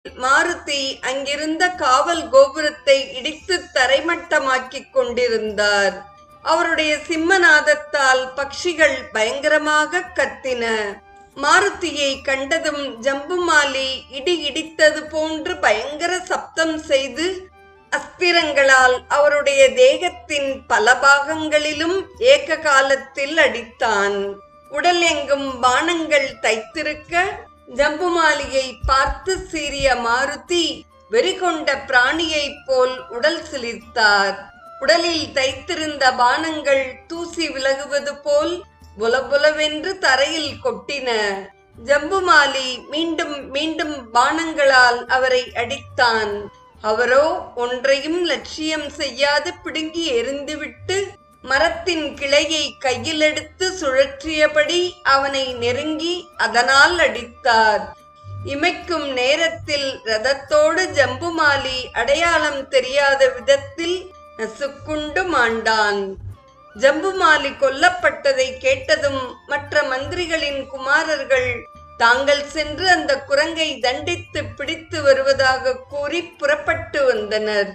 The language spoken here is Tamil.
மாருதி அங்கிருந்த காவல் கோபுரத்தை இடித்து தரைமட்டமாக்கிக் கொண்டிருந்தார். அவருடைய சிம்மநாதத்தால் பட்சிகள் பயங்கரமாக கத்தின. மாருதியை கண்டதும் ஜம்புமாலி இடி இடித்தது போன்று பயங்கர சப்தம் செய்து அஸ்திரங்களால் அவருடைய தேகத்தின் பல பாகங்களிலும் ஏக காலத்தில் அடித்தான். உடல் எங்கும் பானங்கள் தைத்திருக்க ஜம்புமாலியை பார்த்து சீறிய மாருதி வெறிகொண்ட பிராணியைப் போல் உடல் சிலிர்த்தார். உடலில் தைத்திருந்த பானங்கள் தூசி விலகுவது போல் புலபுலவென்று தரையில் கொட்டின. ஜம்புமாலி மீண்டும் மீண்டும் பானங்களால் அவரை அடித்தான். அவரோ ஒன்றையும் லட்சியம் செய்யாது பிடுங்கி எறிந்துவிட்டு மரத்தின் கிளையை கையில் எடுத்து சுழற்றியபடி அவனை நெருங்கி அதனால் அடித்தார். இமைக்கும் நேரத்தில் ரதத்தோடு ஜம்புமாலி அடையாளம் தெரியாத விதத்தில் நசுக்குண்டு மாண்டான். ஜம்புமாலி கொல்லப்பட்டதை கேட்டதும் மற்ற மந்திரிகளின் குமாரர்கள் தாங்கள் சென்று அந்த குரங்கை தண்டித்து பிடித்து வருவதாக கூறி புறப்பட்டு வந்தனர்.